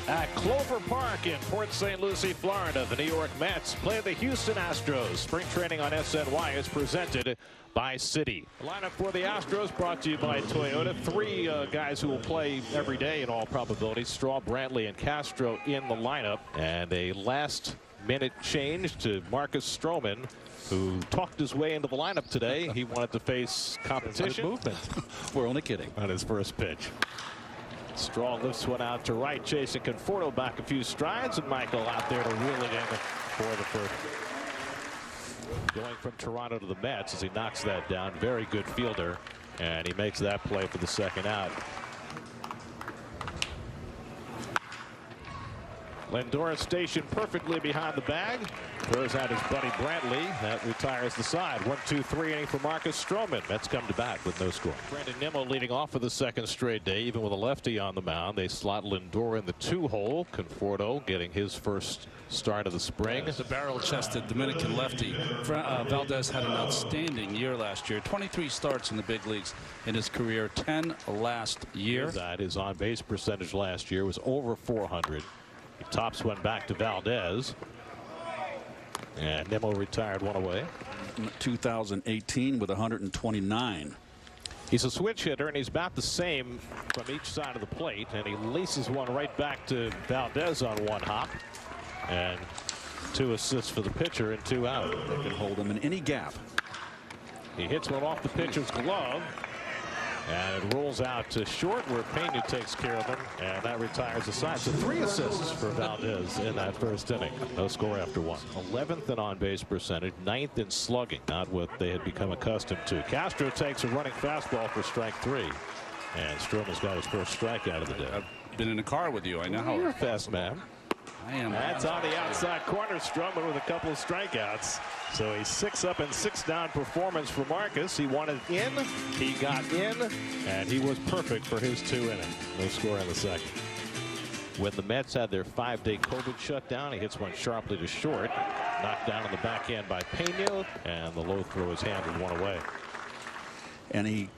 At Clover Park in Port St. Lucie, Florida, the New York Mets play the Houston Astros. Spring training on SNY is presented by Citi. Lineup for the Astros brought to you by Toyota. Three guys who will play every day in all probability. Straw, Brantley, and Castro in the lineup. And a last-minute change to Marcus Stroman, who talked his way into the lineup today. He wanted to face competition. Movement. We're only kidding. On his first pitch. Straw lifts one out to right, chasing Conforto back a few strides, and Michael out there to reel it in for the first. Going from Toronto to the Mets as he knocks that down. Very good fielder, and he makes that play for the second out. Lindor stationed perfectly behind the bag. Throws out his buddy Brantley. That retires the side. 1-2-3 inning for Marcus Stroman. Mets come to bat with no score. Brandon Nimmo leading off for the second straight day. Even with a lefty on the mound, they slot Lindor in the 2-hole. Conforto getting his first start of the spring. As a barrel-chested Dominican lefty, Valdez had an outstanding year last year. 23 starts in the big leagues in his career. 10 last year. That his on-base percentage last year was over 400. He tops one back to Valdez. And Nimmo retired one away. 2018 with 129. He's a switch hitter, and he's about the same from each side of the plate. And he laces one right back to Valdez on one hop. And 2 assists for the pitcher and 2 out. They can hold him in any gap. He hits one off the pitcher's glove. And it rolls out to short where Pena takes care of him, and that retires the side. So 3 assists for Valdez in that first inning. No score after 1. 11th in on-base percentage, 9th in slugging, not what they had become accustomed to. Castro takes a running fastball for strike 3, and Stroman's got his first strikeout of the day. I've been in a car with you. I know how. You're a fast man. I am. That's on the outside corner. Stroman with a couple of strikeouts. So a 6 up and 6 down performance for Marcus. He wanted in, he got in, and he was perfect for his 2 innings. No score in the second. When the Mets had their 5-day COVID shutdown, he hits one sharply to short. Knocked down on the backhand by Pena, and the low throw is handled one away. And he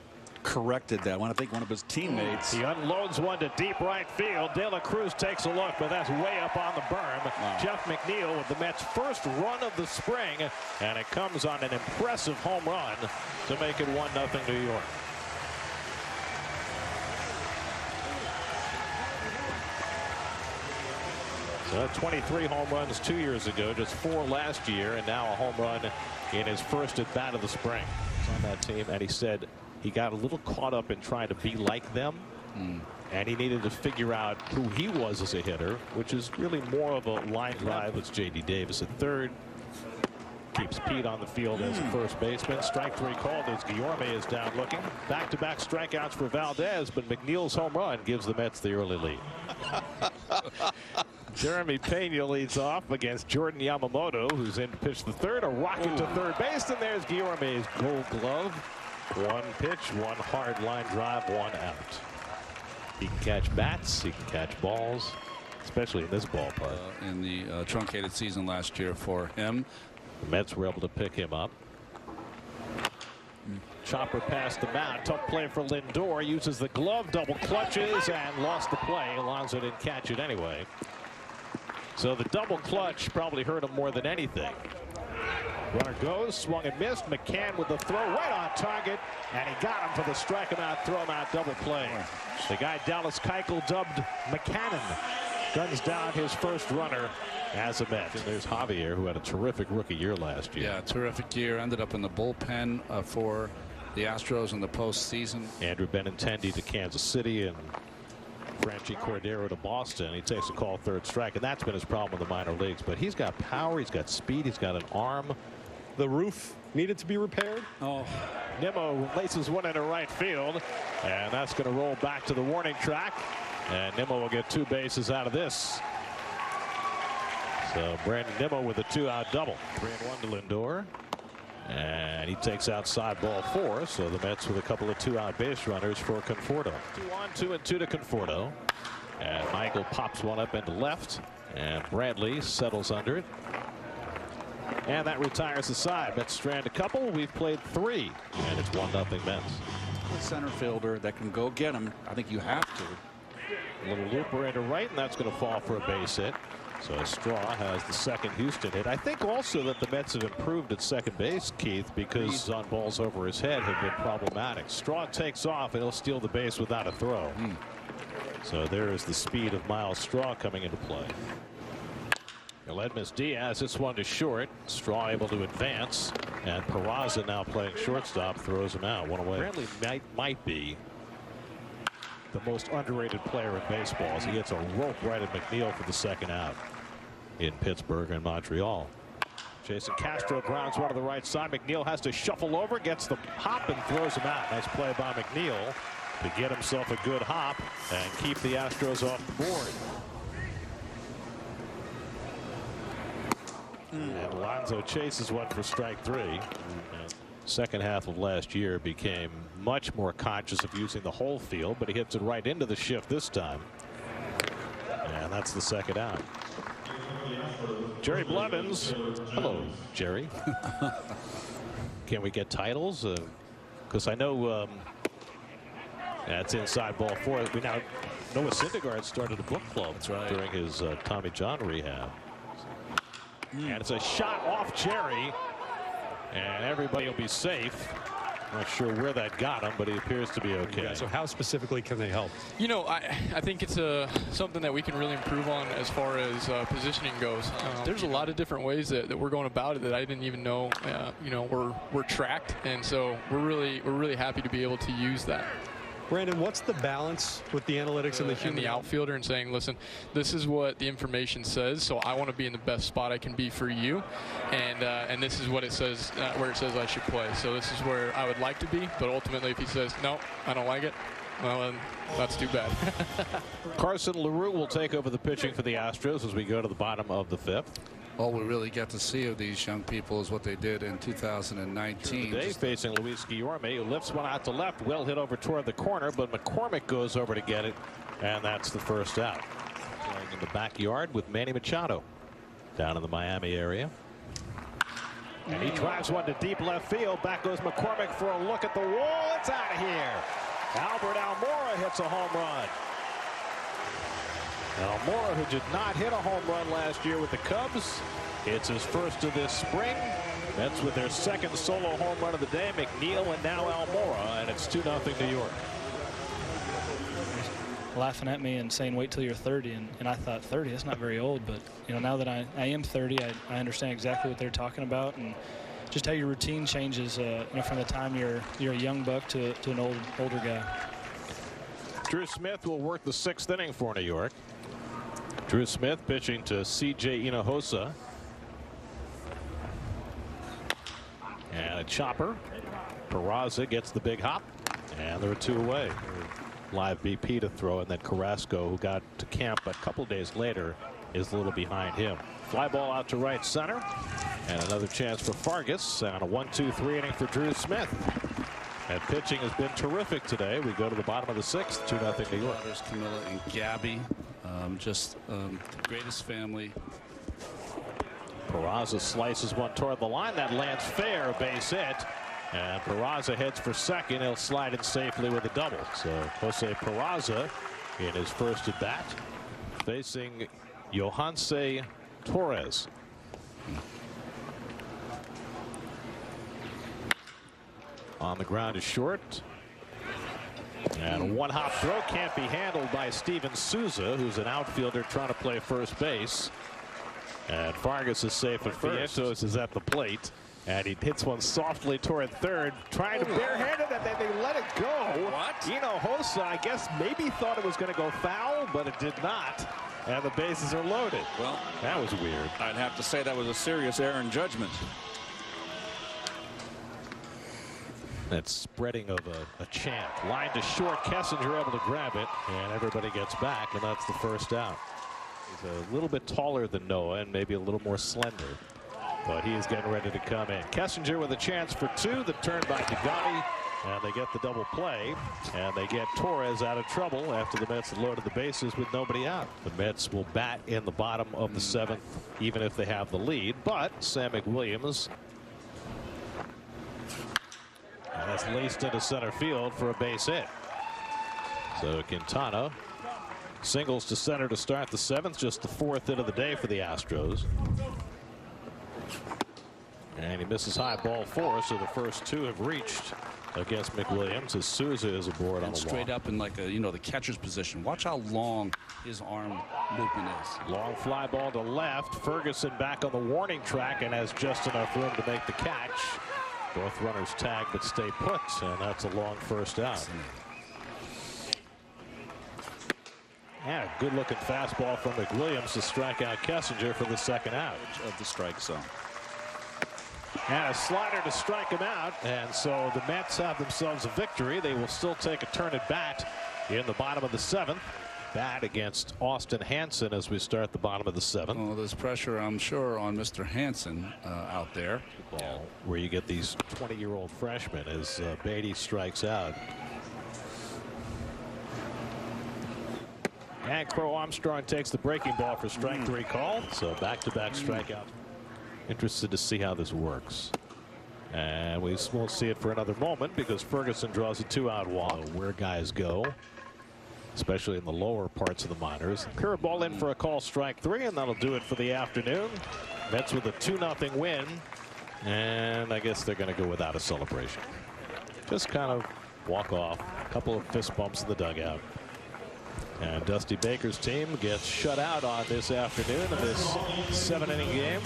corrected that one. I think one of his teammates. He unloads one to deep right field. De La Cruz takes a look, but that's way up on the berm. Wow. Jeff McNeil with the Mets' first run of the spring, and it comes on an impressive home run to make it 1-0 New York. So 23 home runs 2 years ago, just 4 last year, and now a home run in his first at bat of the spring. He's on that team, and he said he got a little caught up in trying to be like them, and he needed to figure out who he was as a hitter, which is really more of a line drive. It's J.D. Davis at third. Keeps Pete on the field as a first baseman. Strike 3 called as Guillorme is down looking. Back-to-back strikeouts for Valdez, but McNeil's home run gives the Mets the early lead. Jeremy Pena leads off against Jordan Yamamoto, who's in to pitch the third. A rocket to third base, and there's Guillorme's Gold Glove. 1 pitch, 1 hard line drive, 1 out. He can catch bats, he can catch balls, especially in this ballpark. In the truncated season last year for him. The Mets were able to pick him up. Chopper past the mound. Tough play for Lindor. Uses the glove, double clutches, and lost the play. Alonso didn't catch it anyway. So the double clutch probably hurt him more than anything. Runner goes, swung and missed. McCann with the throw right on target, and he got him for the strike him out, throw him out, double play. The guy Dallas Keuchel, dubbed McCannon, guns down his first runner as a Met. And there's Javier, who had a terrific rookie year last year. Yeah, terrific year. Ended up in the bullpen for the Astros in the postseason. Andrew Benintendi to Kansas City, and Franchi Cordero to Boston. He takes a call, third strike, and that's been his problem in the minor leagues. But he's got power, he's got speed, he's got an arm. The roof needed to be repaired. Nimmo laces one into right field, and that's going to roll back to the warning track, and Nimmo will get 2 bases out of this. So Brandon Nimmo with a 2-out double. 3-1 to Lindor, and he takes outside ball 4. So the Mets with a couple of 2-out base runners for Conforto. 2-2 to Conforto, and Michael pops one up into left, and Bradley settles under it. And that retires the side. Mets strand a couple. We've played 3, and it's 1-0 Mets. A center fielder that can go get him. I think you have to. A little looper into right, and that's going to fall for a base hit. So Straw has the second Houston hit. I think also that the Mets have improved at second base, Keith, because on balls over his head have been problematic. Straw takes off and he'll steal the base without a throw. So there is the speed of Miles Straw coming into play. Aledmys Diaz, this one to short. Straw able to advance, and Peraza now playing shortstop throws him out. One away. Apparently might be the most underrated player in baseball as he gets a rope right at McNeil for the second out in Pittsburgh and Montreal. Jason Castro grounds one to the right side. McNeil has to shuffle over, gets the hop, and throws him out. Nice play by McNeil to get himself a good hop and keep the Astros off the board. And Alonso chases one for strike three. Second half of last year became much more conscious of using the whole field, but he hits it right into the shift this time. And that's the second out. Jerry Blevins. Hello, Jerry. Can we get titles? Because I know that's inside ball four. We now Noah Syndergaard started a book club during his Tommy John rehab. And it's a shot off Jerry, and everybody will be safe. Not sure where that got him, but he appears to be okay. Yeah, so how specifically can they help? You know, I think it's something that we can really improve on as far as positioning goes. There's a lot of different ways that we're going about it that I didn't even know, you know, we're tracked, and so we're really happy to be able to use that. Brandon, what's the balance with the analytics and the human outfielder and saying, listen, this is what the information says, so I want to be in the best spot I can be for you, and this is what it says, where it says I should play. So this is where I would like to be, but ultimately if he says, no, I don't like it, well, then that's too bad. Carson LaRue will take over the pitching for the Astros as we go to the bottom of the fifth. All we really get to see of these young people is what they did in 2019. Today facing Luis Guillorme, who lifts one out to left, well hit over toward the corner, but McCormick goes over to get it, and that's the first out. Playing in the backyard with Manny Machado down in the Miami area. And he drives one to deep left field. Back goes McCormick for a look at the wall. It's out of here. Albert Almora hits a home run. Almora, who did not hit a home run last year with the Cubs, it's his first of this spring. That's with their second solo home run of the day. McNeil and now Almora, and it's 2-0 New York. Laughing at me and saying wait till you're 30, and I thought 30, that's not very old, but you know, now that I am 30, I understand exactly what they're talking about, and just how your routine changes, you know, from the time you're a young buck to an older guy. Drew Smith will work the sixth inning for New York. Drew Smith pitching to C.J. Hinojosa. And a chopper. Peraza gets the big hop, and there are two away. Live BP to throw, and then Carrasco, who got to camp a couple days later, is a little behind him. Fly ball out to right center, and another chance for Fargas on a 1-2-3 inning for Drew Smith. And pitching has been terrific today. We go to the bottom of the sixth, 2-0 New York. There's Camilla and Gabby, just the greatest family. Peraza slices one toward the line. That lands fair, base hit. And Peraza heads for second. He'll slide it safely with a double. So Jose Peraza in his first at bat facing Yohansé Torres. On the ground is short. And a one-hop throw can't be handled by Steven Souza, who's an outfielder trying to play first base. And Fargas is safe at first. Vientos is at the plate. And he hits one softly toward third, trying to barehanded it, and then they let it go. What? Hinojosa, I guess, maybe thought it was going to go foul, but it did not. And the bases are loaded. Well, that was weird. I'd have to say that was a serious error in judgment. That spreading of a chant. Line to short. Kessinger able to grab it, and everybody gets back, and that's the first out. He's a little bit taller than Noah and maybe a little more slender, but he is getting ready to come in. Kessinger with a chance for two. The turn by Degani, and they get the double play, and they get Torres out of trouble after the Mets loaded the bases with nobody out. The Mets will bat in the bottom of the seventh, even if they have the lead, but Sam McWilliams, and that's laced into center field for a base hit. So Quintana Singles to center to start the 7th, just the 4th hit of the day for the Astros. And he misses high, ball 4, so the first 2 have reached against McWilliams as Souza is aboard on And the straight walk. up in like a, the catcher's position. Watch how long his arm movement is. Long fly ball to left. Ferguson back on the warning track and has just enough room to make the catch. Both runners tag but stay put, and that's a long first out. And a good looking fastball from McWilliams to strike out Kessinger for the second out Of the strike zone. and a slider to strike him out, and so the Mets have themselves a victory. They will still take a turn at bat in the bottom of the 7th. Bat against Austin Hansen as we start the bottom of the 7th. Well, there's pressure, I'm sure, on Mr. Hansen out there. Ball where you get these 20-year-old freshmen as Beatty strikes out. And Crow Armstrong takes the breaking ball for strike 3 call. So back-to-back strikeout. Interested to see how this works. And we won't see it for another moment because Ferguson draws a 2-out walk. Where guys go, especially in the lower parts of the minors. Curveball in for a call, strike 3, and that'll do it for the afternoon. Mets with a 2-0 win. And I guess they're going to go without a celebration. Just kind of walk off. A couple of fist bumps in the dugout. And Dusty Baker's team gets shut out on this afternoon of this 7-inning game.